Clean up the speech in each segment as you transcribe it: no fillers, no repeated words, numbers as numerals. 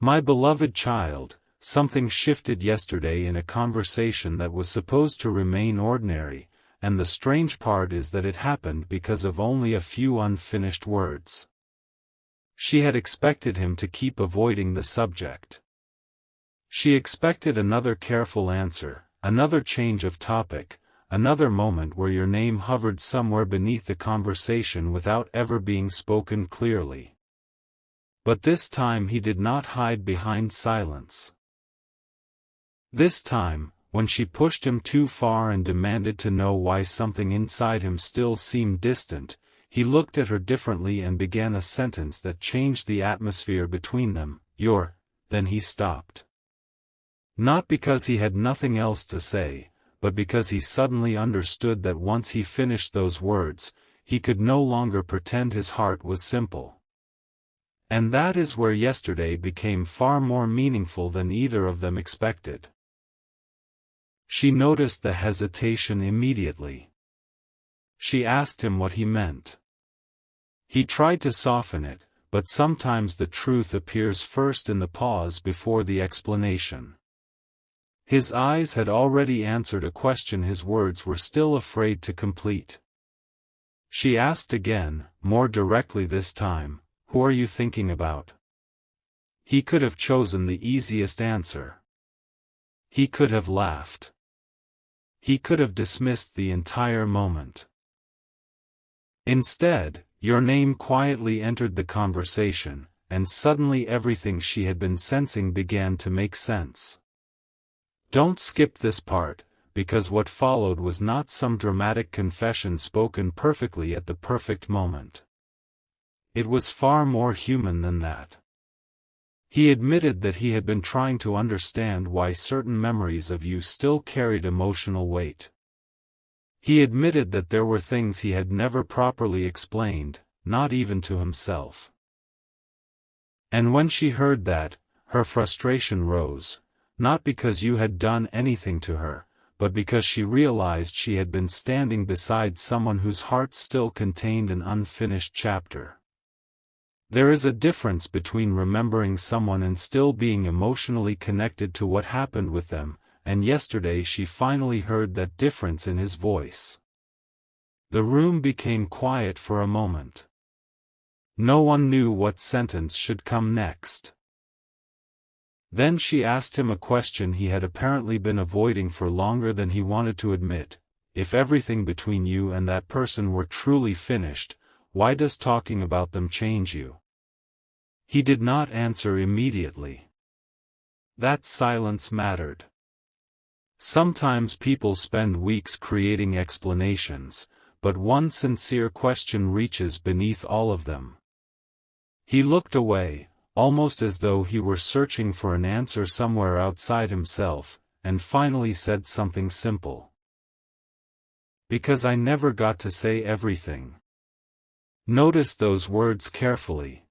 My beloved child, something shifted yesterday in a conversation that was supposed to remain ordinary, and the strange part is that it happened because of only a few unfinished words. She had expected him to keep avoiding the subject. She expected another careful answer, another change of topic, another moment where your name hovered somewhere beneath the conversation without ever being spoken clearly. But this time he did not hide behind silence. This time, when she pushed him too far and demanded to know why something inside him still seemed distant, he looked at her differently and began a sentence that changed the atmosphere between them. Then he stopped. Not because he had nothing else to say, but because he suddenly understood that once he finished those words, he could no longer pretend his heart was simple. And that is where yesterday became far more meaningful than either of them expected. She noticed the hesitation immediately. She asked him what he meant. He tried to soften it, but sometimes the truth appears first in the pause before the explanation. His eyes had already answered a question his words were still afraid to complete. She asked again, more directly this time, "Who are you thinking about?" He could have chosen the easiest answer. He could have laughed. He could have dismissed the entire moment. Instead, your name quietly entered the conversation, and suddenly everything she had been sensing began to make sense. Don't skip this part, because what followed was not some dramatic confession spoken perfectly at the perfect moment. It was far more human than that. He admitted that he had been trying to understand why certain memories of you still carried emotional weight. He admitted that there were things he had never properly explained, not even to himself. And when she heard that, her frustration rose, not because you had done anything to her, but because she realized she had been standing beside someone whose heart still contained an unfinished chapter. There is a difference between remembering someone and still being emotionally connected to what happened with them, and yesterday she finally heard that difference in his voice. The room became quiet for a moment. No one knew what sentence should come next. Then she asked him a question he had apparently been avoiding for longer than he wanted to admit. If everything between you and that person were truly finished, why does talking about them change you? He did not answer immediately. That silence mattered. Sometimes people spend weeks creating explanations, but one sincere question reaches beneath all of them. He looked away, almost as though he were searching for an answer somewhere outside himself, and finally said something simple. Because I never got to say everything. Notice those words carefully.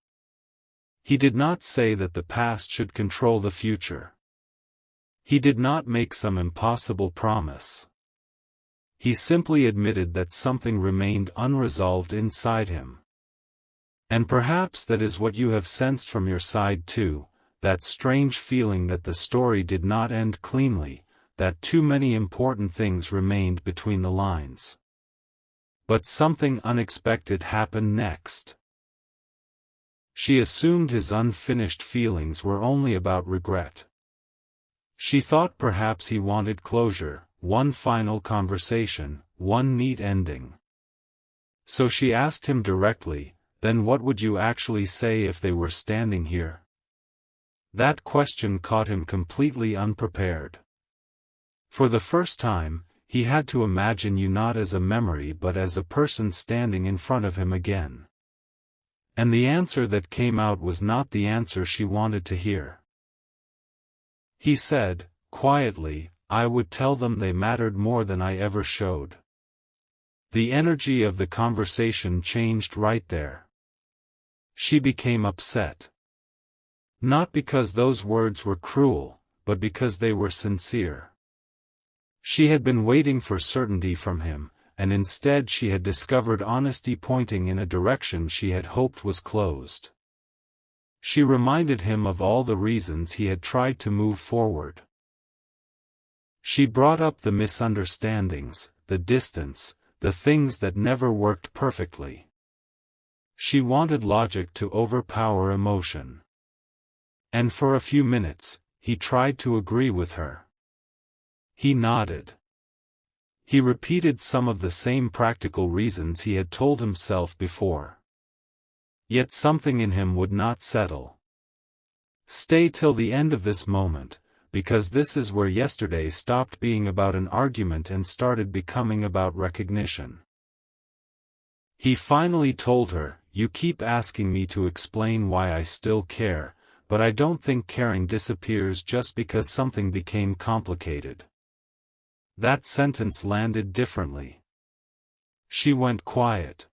He did not say that the past should control the future. He did not make some impossible promise. He simply admitted that something remained unresolved inside him. And perhaps that is what you have sensed from your side too, that strange feeling that the story did not end cleanly, that too many important things remained between the lines. But something unexpected happened next. She assumed his unfinished feelings were only about regret. She thought perhaps he wanted closure, one final conversation, one neat ending. So she asked him directly, "Then what would you actually say if they were standing here?" That question caught him completely unprepared. For the first time, he had to imagine you not as a memory but as a person standing in front of him again. And the answer that came out was not the answer she wanted to hear. He said, quietly, "I would tell them they mattered more than I ever showed." The energy of the conversation changed right there. She became upset. Not because those words were cruel, but because they were sincere. She had been waiting for certainty from him, and instead she had discovered honesty pointing in a direction she had hoped was closed. She reminded him of all the reasons he had tried to move forward. She brought up the misunderstandings, the distance, the things that never worked perfectly. She wanted logic to overpower emotion. And for a few minutes, he tried to agree with her. He nodded. He repeated some of the same practical reasons he had told himself before. Yet something in him would not settle. Stay till the end of this moment, because this is where yesterday stopped being about an argument and started becoming about recognition. He finally told her, "You keep asking me to explain why I still care, but I don't think caring disappears just because something became complicated." That sentence landed differently. She went quiet.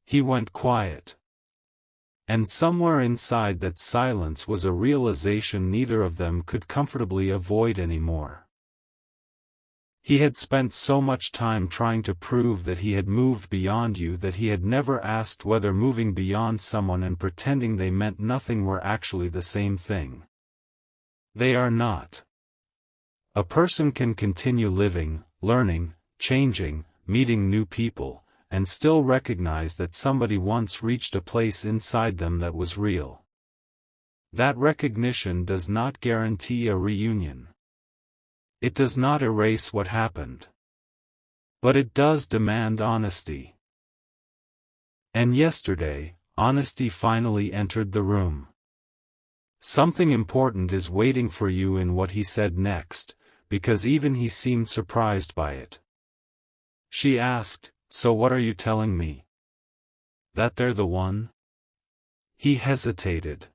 He went quiet. And somewhere inside that silence was a realization neither of them could comfortably avoid anymore. He had spent so much time trying to prove that he had moved beyond you that he had never asked whether moving beyond someone and pretending they meant nothing were actually the same thing. They are not. A person can continue living, learning, changing, meeting new people, and still recognize that somebody once reached a place inside them that was real. That recognition does not guarantee a reunion. It does not erase what happened. But it does demand honesty. And yesterday, honesty finally entered the room. Something important is waiting for you in what he said next, because even he seemed surprised by it. She asked, "So what are you telling me? That they're the one?" He hesitated.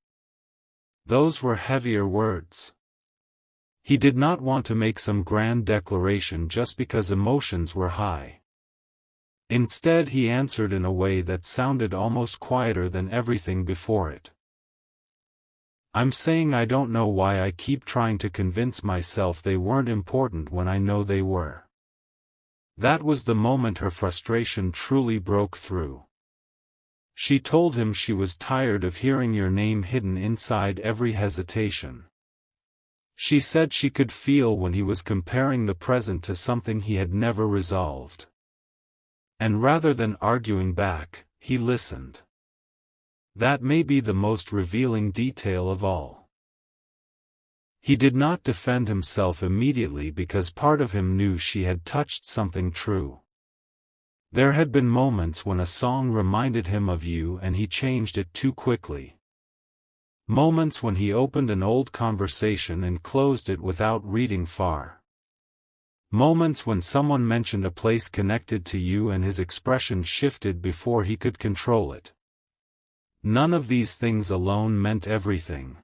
Those were heavier words. He did not want to make some grand declaration just because emotions were high. Instead he answered in a way that sounded almost quieter than everything before it. "I'm saying I don't know why I keep trying to convince myself they weren't important when I know they were." That was the moment her frustration truly broke through. She told him she was tired of hearing your name hidden inside every hesitation. She said she could feel when he was comparing the present to something he had never resolved. And rather than arguing back, he listened. That may be the most revealing detail of all. He did not defend himself immediately because part of him knew she had touched something true. There had been moments when a song reminded him of you and he changed it too quickly. Moments when he opened an old conversation and closed it without reading far. Moments when someone mentioned a place connected to you and his expression shifted before he could control it. None of these things alone meant everything.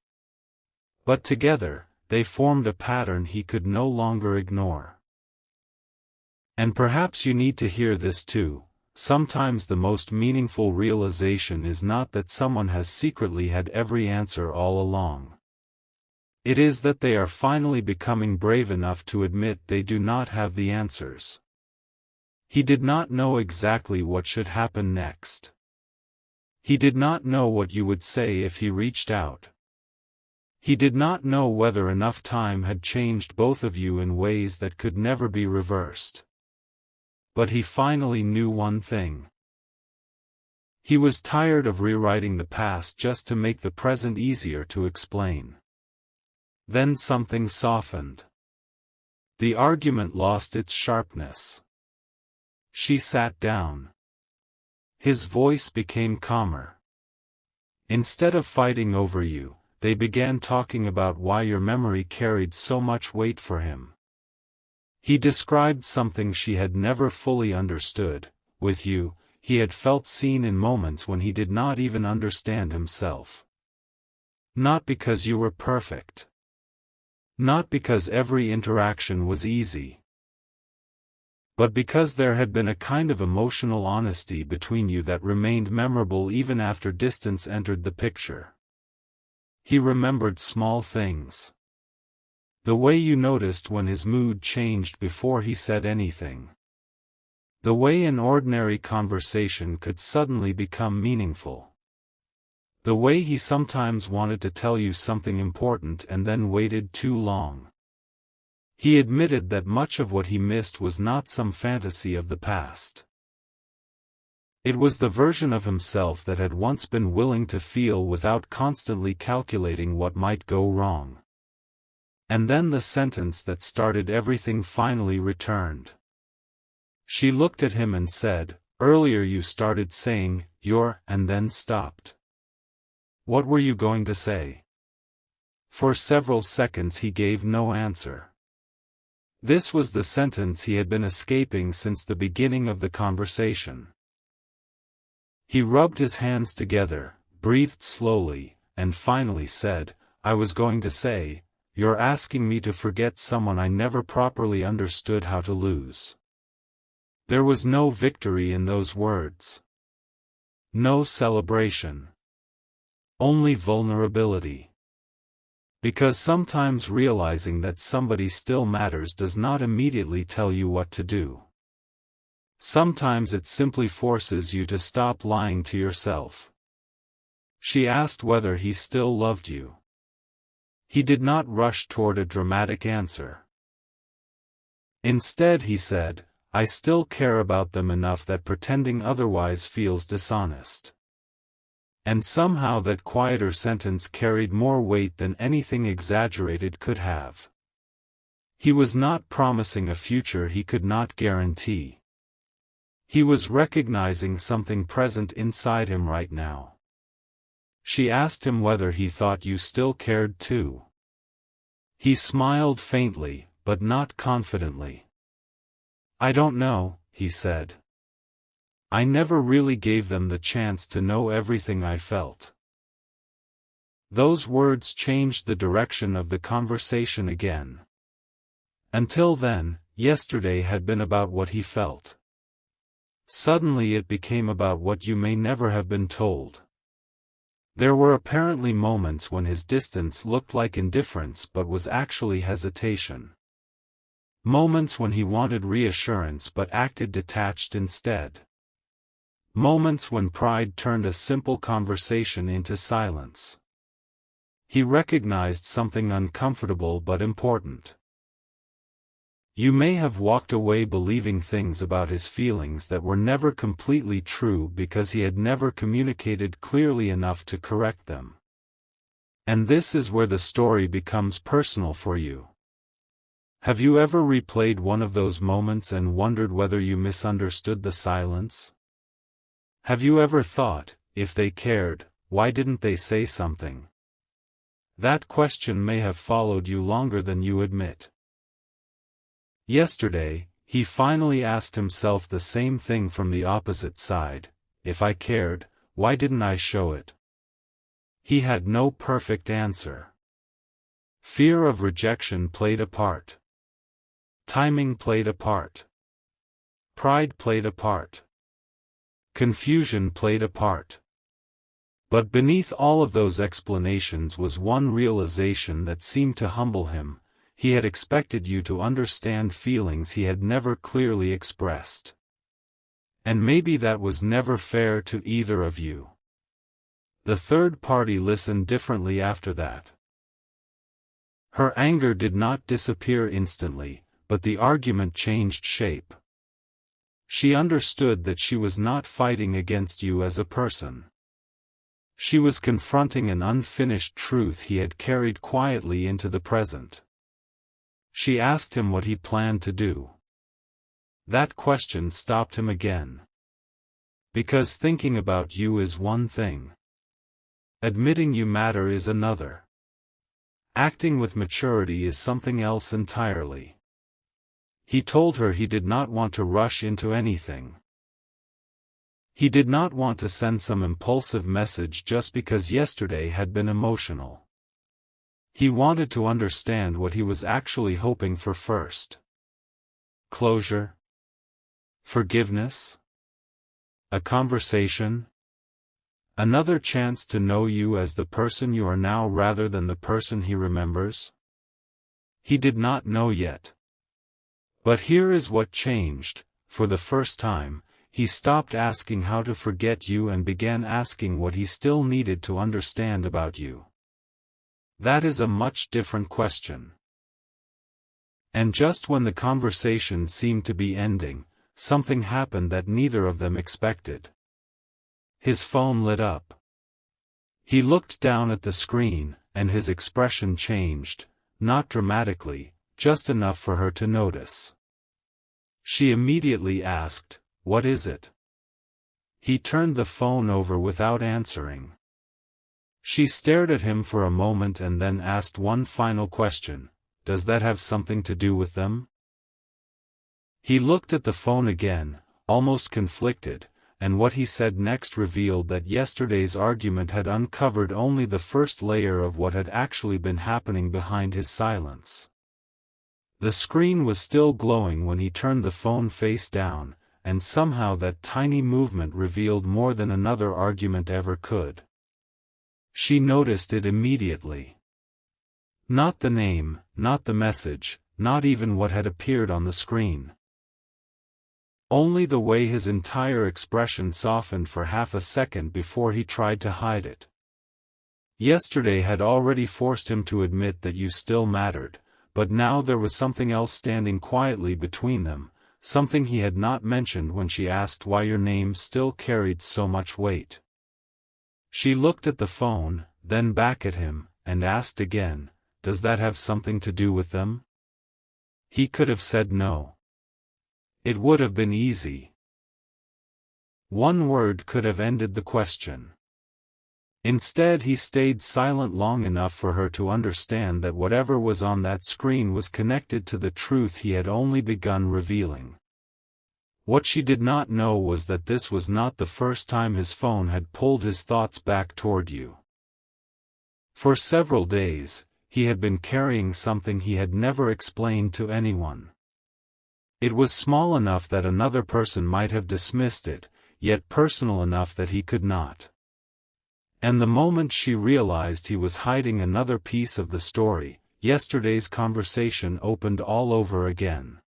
But together, they formed a pattern he could no longer ignore. And perhaps you need to hear this too. Sometimes the most meaningful realization is not that someone has secretly had every answer all along. It is that they are finally becoming brave enough to admit they do not have the answers. He did not know exactly what should happen next. He did not know what you would say if he reached out. He did not know whether enough time had changed both of you in ways that could never be reversed. But he finally knew one thing. He was tired of rewriting the past just to make the present easier to explain. Then something softened. The argument lost its sharpness. She sat down. His voice became calmer. Instead of fighting over you, they began talking about why your memory carried so much weight for him. He described something she had never fully understood. With you, he had felt seen in moments when he did not even understand himself. Not because you were perfect. Not because every interaction was easy. But because there had been a kind of emotional honesty between you that remained memorable even after distance entered the picture. He remembered small things. The way you noticed when his mood changed before he said anything. The way an ordinary conversation could suddenly become meaningful. The way he sometimes wanted to tell you something important and then waited too long. He admitted that much of what he missed was not some fantasy of the past. It was the version of himself that had once been willing to feel without constantly calculating what might go wrong. And then the sentence that started everything finally returned. She looked at him and said, "Earlier you started saying, you're," and then stopped. What were you going to say? For several seconds he gave no answer. This was the sentence he had been escaping since the beginning of the conversation. He rubbed his hands together, breathed slowly, and finally said, "I was going to say, you're asking me to forget someone I never properly understood how to lose." There was no victory in those words. No celebration. Only vulnerability. Because sometimes realizing that somebody still matters does not immediately tell you what to do. Sometimes it simply forces you to stop lying to yourself. She asked whether he still loved you. He did not rush toward a dramatic answer. Instead he said, "I still care about them enough that pretending otherwise feels dishonest." And somehow that quieter sentence carried more weight than anything exaggerated could have. He was not promising a future he could not guarantee. He was recognizing something present inside him right now. She asked him whether he thought you still cared too. He smiled faintly, but not confidently. "I don't know," he said. "I never really gave them the chance to know everything I felt." Those words changed the direction of the conversation again. Until then, yesterday had been about what he felt. Suddenly it became about what you may never have been told. There were apparently moments when his distance looked like indifference but was actually hesitation. Moments when he wanted reassurance but acted detached instead. Moments when pride turned a simple conversation into silence. He recognized something uncomfortable but important. You may have walked away believing things about his feelings that were never completely true because he had never communicated clearly enough to correct them. And this is where the story becomes personal for you. Have you ever replayed one of those moments and wondered whether you misunderstood the silence? Have you ever thought, if they cared, why didn't they say something? That question may have followed you longer than you admit. Yesterday, he finally asked himself the same thing from the opposite side: if I cared, why didn't I show it? He had no perfect answer. Fear of rejection played a part. Timing played a part. Pride played a part. Confusion played a part. But beneath all of those explanations was one realization that seemed to humble him: he had expected you to understand feelings he had never clearly expressed. And maybe that was never fair to either of you. The third party listened differently after that. Her anger did not disappear instantly, but the argument changed shape. She understood that she was not fighting against you as a person. She was confronting an unfinished truth he had carried quietly into the present. She asked him what he planned to do. That question stopped him again. Because thinking about you is one thing. Admitting you matter is another. Acting with maturity is something else entirely. He told her he did not want to rush into anything. He did not want to send some impulsive message just because yesterday had been emotional. He wanted to understand what he was actually hoping for first. Closure? Forgiveness? A conversation? Another chance to know you as the person you are now rather than the person he remembers? He did not know yet. But here is what changed: for the first time, he stopped asking how to forget you and began asking what he still needed to understand about you. That is a much different question. And just when the conversation seemed to be ending, something happened that neither of them expected. His phone lit up. He looked down at the screen, and his expression changed, not dramatically, just enough for her to notice. She immediately asked, "What is it?" He turned the phone over without answering. She stared at him for a moment and then asked one final question, "Does that have something to do with them?" He looked at the phone again, almost conflicted, and what he said next revealed that yesterday's argument had uncovered only the first layer of what had actually been happening behind his silence. The screen was still glowing when he turned the phone face down, and somehow that tiny movement revealed more than another argument ever could. She noticed it immediately. Not the name, not the message, not even what had appeared on the screen. Only the way his entire expression softened for half a second before he tried to hide it. Yesterday had already forced him to admit that you still mattered, but now there was something else standing quietly between them, something he had not mentioned when she asked why your name still carried so much weight. She looked at the phone, then back at him, and asked again, "Does that have something to do with them?" He could have said no. It would have been easy. One word could have ended the question. Instead he stayed silent long enough for her to understand that whatever was on that screen was connected to the truth he had only begun revealing. What she did not know was that this was not the first time his phone had pulled his thoughts back toward you. For several days, he had been carrying something he had never explained to anyone. It was small enough that another person might have dismissed it, yet personal enough that he could not. And the moment she realized he was hiding another piece of the story, yesterday's conversation opened all over again.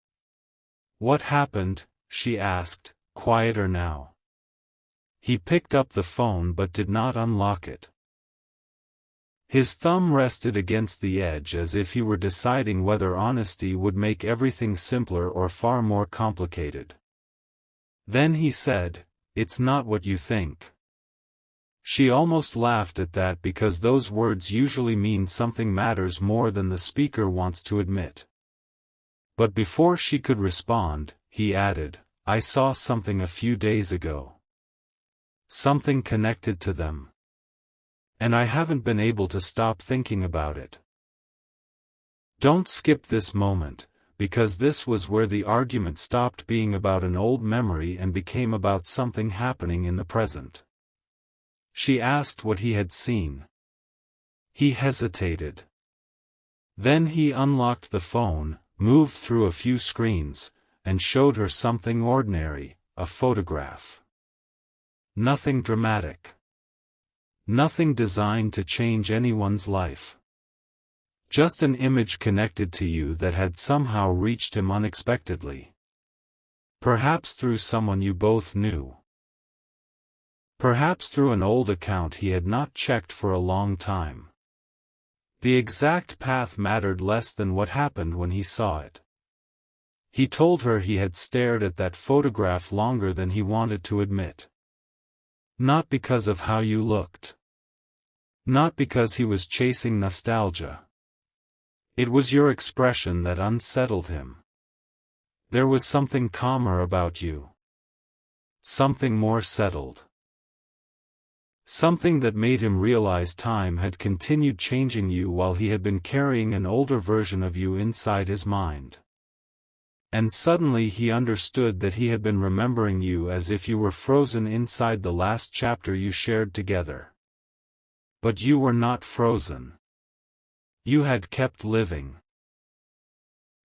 "What happened?" she asked, quieter now. He picked up the phone but did not unlock it. His thumb rested against the edge as if he were deciding whether honesty would make everything simpler or far more complicated. Then he said, "It's not what you think." She almost laughed at that because those words usually mean something matters more than the speaker wants to admit. But before she could respond, he added, "I saw something a few days ago. Something connected to them. And I haven't been able to stop thinking about it." Don't skip this moment, because this was where the argument stopped being about an old memory and became about something happening in the present. She asked what he had seen. He hesitated. Then he unlocked the phone, moved through a few screens, and showed her something ordinary, a photograph. Nothing dramatic. Nothing designed to change anyone's life. Just an image connected to you that had somehow reached him unexpectedly. Perhaps through someone you both knew. Perhaps through an old account he had not checked for a long time. The exact path mattered less than what happened when he saw it. He told her he had stared at that photograph longer than he wanted to admit. Not because of how you looked. Not because he was chasing nostalgia. It was your expression that unsettled him. There was something calmer about you. Something more settled. Something that made him realize time had continued changing you while he had been carrying an older version of you inside his mind. And suddenly he understood that he had been remembering you as if you were frozen inside the last chapter you shared together. But you were not frozen. You had kept living.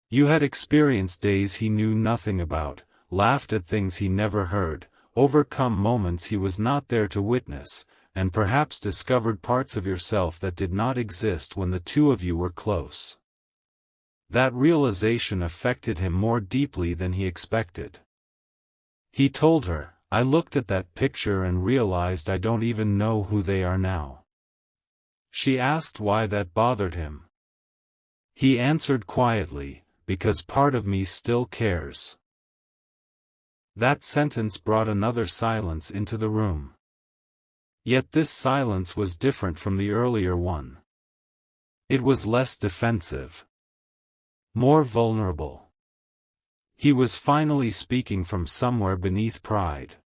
You had experienced days he knew nothing about, laughed at things he never heard, overcome moments he was not there to witness, and perhaps discovered parts of yourself that did not exist when the two of you were close. That realization affected him more deeply than he expected. He told her, I looked at that picture and realized I don't even know who they are now." She asked why that bothered him. He answered quietly, "Because part of me still cares." That sentence brought another silence into the room. Yet this silence was different from the earlier one. It was less defensive. More vulnerable. He was finally speaking from somewhere beneath pride.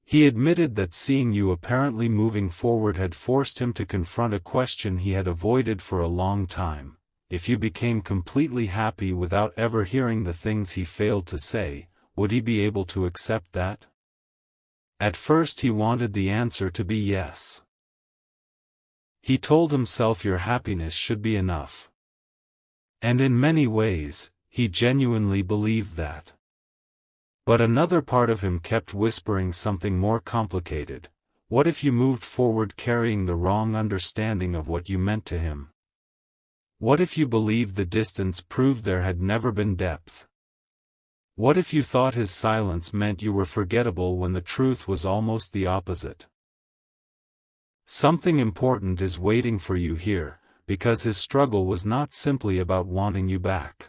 He admitted that seeing you apparently moving forward had forced him to confront a question he had avoided for a long time. If you became completely happy without ever hearing the things he failed to say, would he be able to accept that? At first he wanted the answer to be yes. He told himself your happiness should be enough. And in many ways, he genuinely believed that. But another part of him kept whispering something more complicated. What if you moved forward carrying the wrong understanding of what you meant to him? What if you believed the distance proved there had never been depth? What if you thought his silence meant you were forgettable when the truth was almost the opposite? Something important is waiting for you here, because his struggle was not simply about wanting you back.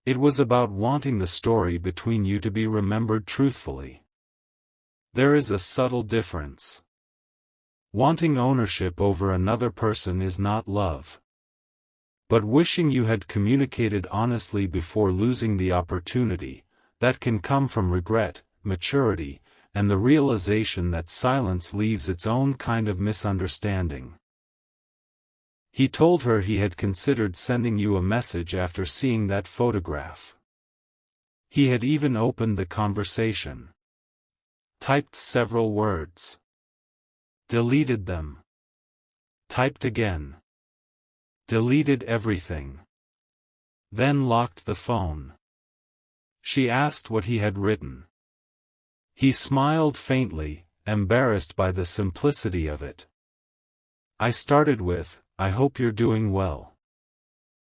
It was about wanting the story between you to be remembered truthfully. There is a subtle difference. Wanting ownership over another person is not love. But wishing you had communicated honestly before losing the opportunity, that can come from regret, maturity, and the realization that silence leaves its own kind of misunderstanding. He told her he had considered sending you a message after seeing that photograph. He had even opened the conversation. Typed several words. Deleted them. Typed again. Deleted everything. Then locked the phone. She asked what he had written. He smiled faintly, embarrassed by the simplicity of it. I started with, "I hope you're doing well."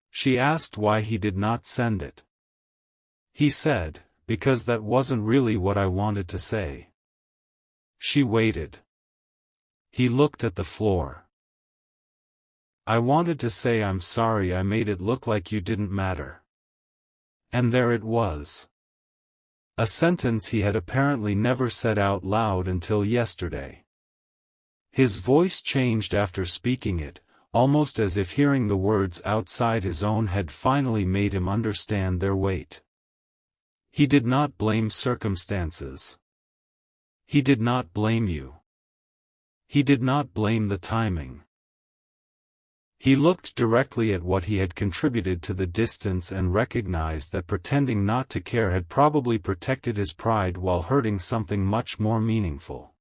She asked why he did not send it. He said, "Because that wasn't really what I wanted to say." She waited. He looked at the floor. "I wanted to say I'm sorry I made it look like you didn't matter." And there it was. A sentence he had apparently never said out loud until yesterday. His voice changed after speaking it, almost as if hearing the words outside his own had finally made him understand their weight. He did not blame circumstances. He did not blame you. He did not blame the timing. He looked directly at what he had contributed to the distance and recognized that pretending not to care had probably protected his pride while hurting something much more meaningful.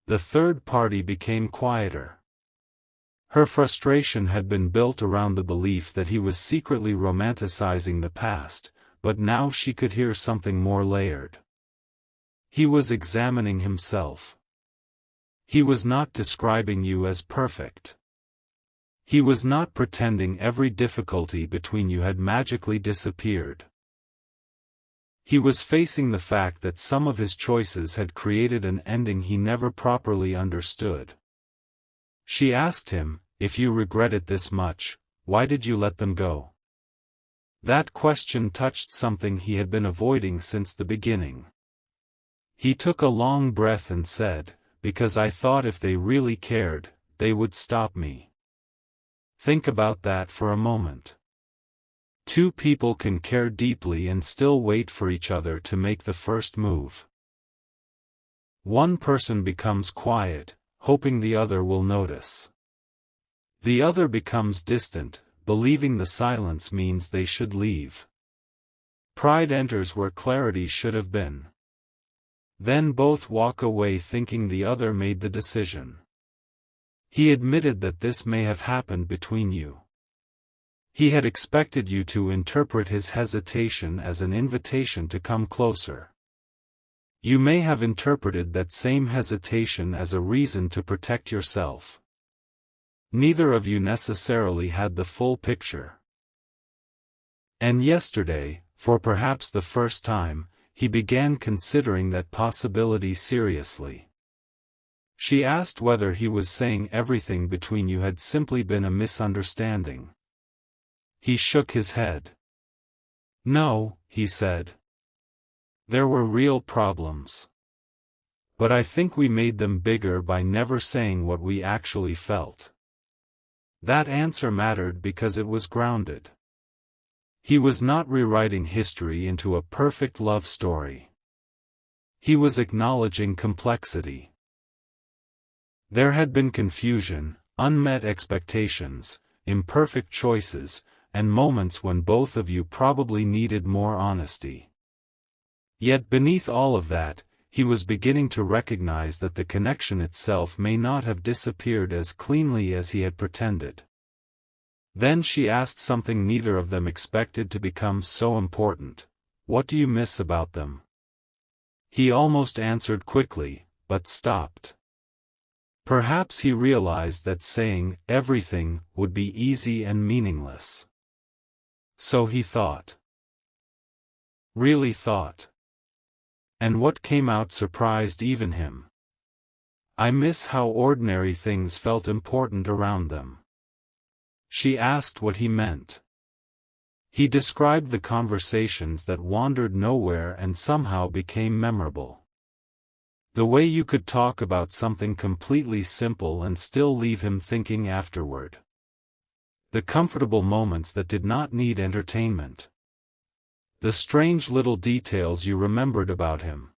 The third party became quieter. Her frustration had been built around the belief that he was secretly romanticizing the past, but now she could hear something more layered. He was examining himself. He was not describing you as perfect. He was not pretending every difficulty between you had magically disappeared. He was facing the fact that some of his choices had created an ending he never properly understood. She asked him, "If you regret it this much, why did you let them go?" That question touched something he had been avoiding since the beginning. He took a long breath and said, "Because I thought if they really cared, they would stop me." Think about that for a moment. Two people can care deeply and still wait for each other to make the first move. One person becomes quiet, hoping the other will notice. The other becomes distant, believing the silence means they should leave. Pride enters where clarity should have been. Then both walk away thinking the other made the decision. He admitted that this may have happened between you. He had expected you to interpret his hesitation as an invitation to come closer. You may have interpreted that same hesitation as a reason to protect yourself. Neither of you necessarily had the full picture. And yesterday, for perhaps the first time, he began considering that possibility seriously. She asked whether he was saying everything between you had simply been a misunderstanding. He shook his head. No, he said. There were real problems. But I think we made them bigger by never saying what we actually felt. That answer mattered because it was grounded. He was not rewriting history into a perfect love story. He was acknowledging complexity. There had been confusion, unmet expectations, imperfect choices, and moments when both of you probably needed more honesty. Yet beneath all of that, he was beginning to recognize that the connection itself may not have disappeared as cleanly as he had pretended. Then she asked something neither of them expected to become so important. What do you miss about them? He almost answered quickly, but stopped. Perhaps he realized that saying everything would be easy and meaningless. So he thought. Really thought. And what came out surprised even him. I miss how ordinary things felt important around them. She asked what he meant. He described the conversations that wandered nowhere and somehow became memorable. The way you could talk about something completely simple and still leave him thinking afterward. The comfortable moments that did not need entertainment. The strange little details you remembered about him.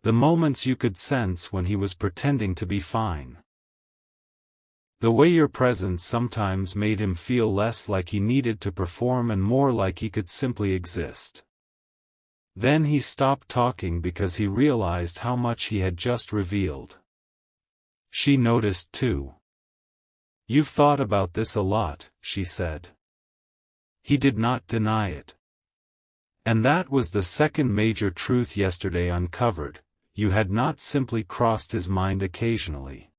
The moments you could sense when he was pretending to be fine. The way your presence sometimes made him feel less like he needed to perform and more like he could simply exist. Then he stopped talking because he realized how much he had just revealed. She noticed too. You've thought about this a lot, she said. He did not deny it. And that was the second major truth yesterday uncovered. You had not simply crossed his mind occasionally.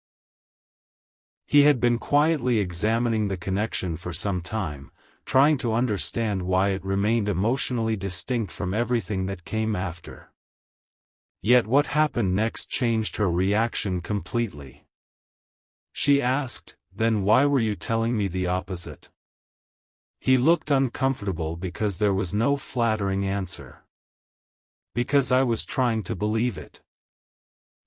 He had been quietly examining the connection for some time, trying to understand why it remained emotionally distinct from everything that came after. Yet what happened next changed her reaction completely. She asked, then why were you telling me the opposite? He looked uncomfortable because there was no flattering answer. Because I was trying to believe it.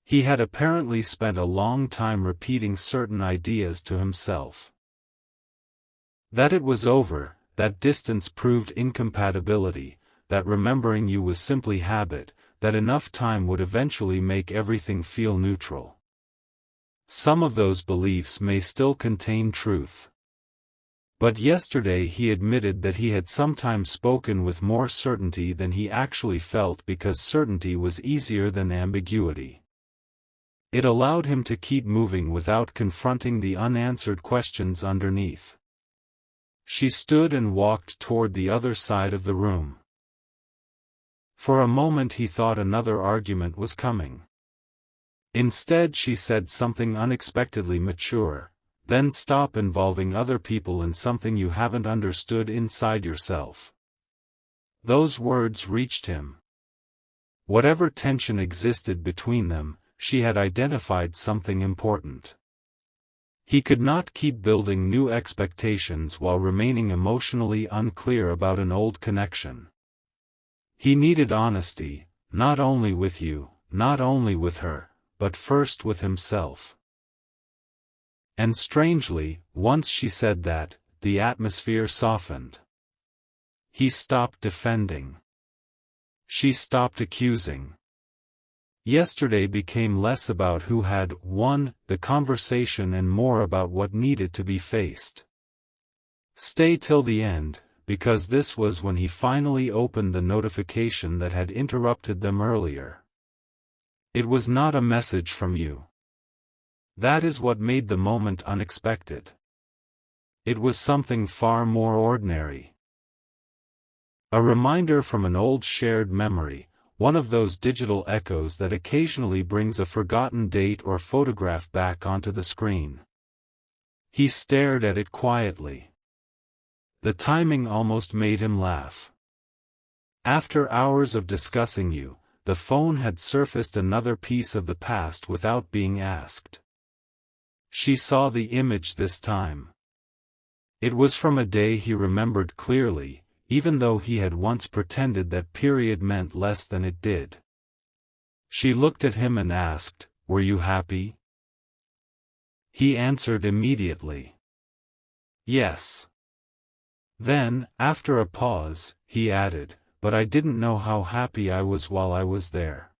He had apparently spent a long time repeating certain ideas to himself. That it was over, that distance proved incompatibility, that remembering you was simply habit, that enough time would eventually make everything feel neutral. Some of those beliefs may still contain truth. But yesterday he admitted that he had sometimes spoken with more certainty than he actually felt because certainty was easier than ambiguity. It allowed him to keep moving without confronting the unanswered questions underneath. She stood and walked toward the other side of the room. For a moment he thought another argument was coming. Instead she said something unexpectedly mature, then stop involving other people in something you haven't understood inside yourself. Those words reached him. Whatever tension existed between them, she had identified something important. He could not keep building new expectations while remaining emotionally unclear about an old connection. He needed honesty, not only with you, not only with her, but first with himself. And strangely, once she said that, the atmosphere softened. He stopped defending. She stopped accusing. Yesterday became less about who had won the conversation and more about what needed to be faced. Stay till the end, because this was when he finally opened the notification that had interrupted them earlier. It was not a message from you. That is what made the moment unexpected. It was something far more ordinary. A reminder from an old shared memory, one of those digital echoes that occasionally brings a forgotten date or photograph back onto the screen. He stared at it quietly. The timing almost made him laugh. After hours of discussing you, the phone had surfaced another piece of the past without being asked. She saw the image this time. It was from a day he remembered clearly, even though he had once pretended that period meant less than it did. She looked at him and asked, "Were you happy?" He answered immediately. Yes. Then, after a pause, he added, "But I didn't know how happy I was while I was there."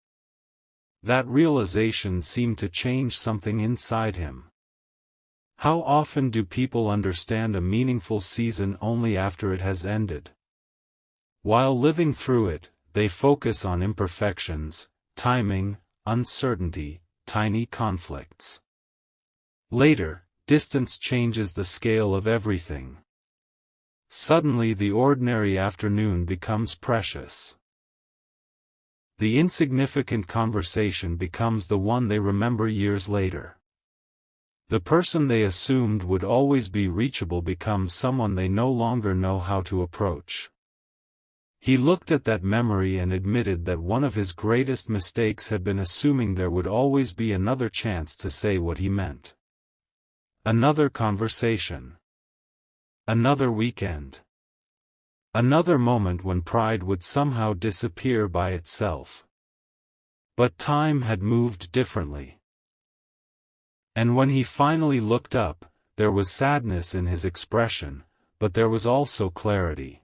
That realization seemed to change something inside him. How often do people understand a meaningful season only after it has ended? While living through it, they focus on imperfections, timing, uncertainty, tiny conflicts. Later, distance changes the scale of everything. Suddenly the ordinary afternoon becomes precious. The insignificant conversation becomes the one they remember years later. The person they assumed would always be reachable becomes someone they no longer know how to approach. He looked at that memory and admitted that one of his greatest mistakes had been assuming there would always be another chance to say what he meant. Another conversation. Another weekend. Another moment when pride would somehow disappear by itself. But time had moved differently. And when he finally looked up, there was sadness in his expression, but there was also clarity.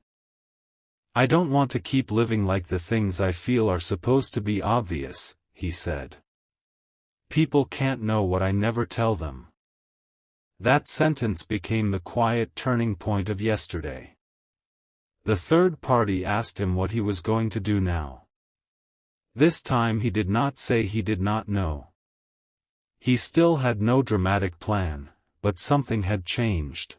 "I don't want to keep living like the things I feel are supposed to be obvious," he said. "People can't know what I never tell them." That sentence became the quiet turning point of yesterday. The third party asked him what he was going to do now. This time he did not say he did not know. He still had no dramatic plan, but something had changed.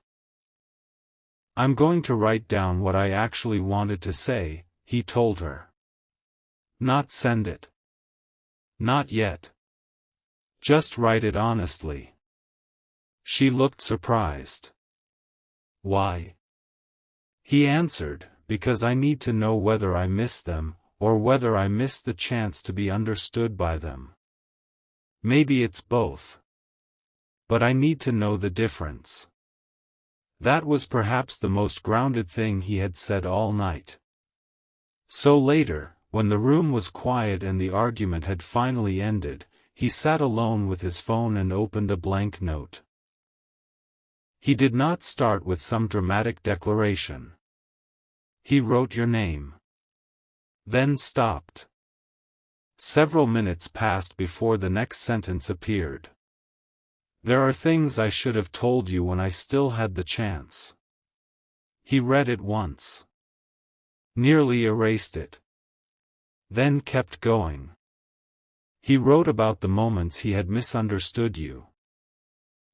"I'm going to write down what I actually wanted to say," he told her. "Not send it. Not yet. Just write it honestly." She looked surprised. "Why?" He answered, "Because I need to know whether I miss them, or whether I miss the chance to be understood by them. Maybe it's both. But I need to know the difference." That was perhaps the most grounded thing he had said all night. So later, when the room was quiet and the argument had finally ended, he sat alone with his phone and opened a blank note. He did not start with some dramatic declaration. He wrote your name. Then stopped. Several minutes passed before the next sentence appeared. "There are things I should have told you when I still had the chance." He read it once. Nearly erased it. Then kept going. He wrote about the moments he had misunderstood you.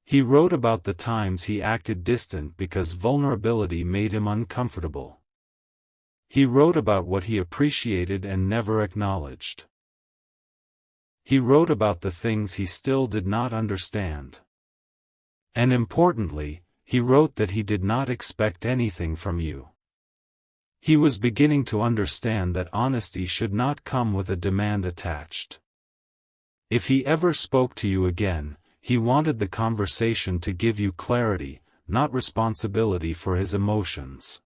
He wrote about the times he acted distant because vulnerability made him uncomfortable. He wrote about what he appreciated and never acknowledged. He wrote about the things he still did not understand. And importantly, he wrote that he did not expect anything from you. He was beginning to understand that honesty should not come with a demand attached. If he ever spoke to you again, he wanted the conversation to give you clarity, not responsibility for his emotions.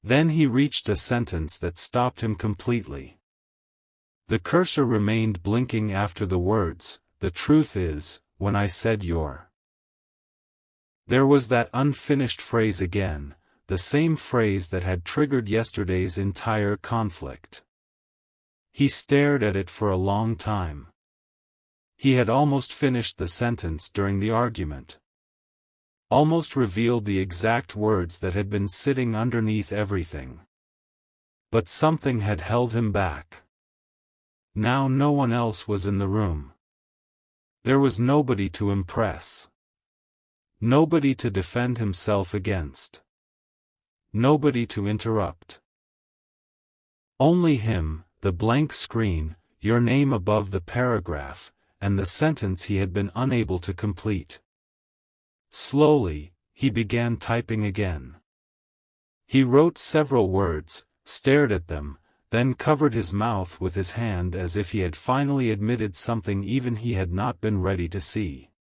Then he reached a sentence that stopped him completely. The cursor remained blinking after the words, "The truth is, when I said you're." There was that unfinished phrase again, the same phrase that had triggered yesterday's entire conflict. He stared at it for a long time. He had almost finished the sentence during the argument. Almost revealed the exact words that had been sitting underneath everything. But something had held him back. Now no one else was in the room. There was nobody to impress. Nobody to defend himself against. Nobody to interrupt. Only him, the blank screen, your name above the paragraph, and the sentence he had been unable to complete. Slowly, he began typing again. He wrote several words, stared at them, then covered his mouth with his hand as if he had finally admitted something even he had not been ready to see.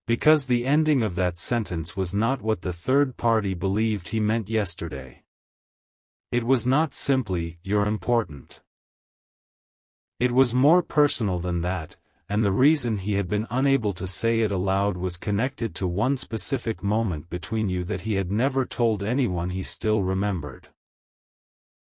Because the ending of that sentence was not what the third party believed he meant yesterday. It was not simply, "You're important." It was more personal than that, and the reason he had been unable to say it aloud was connected to one specific moment between you that he had never told anyone he still remembered.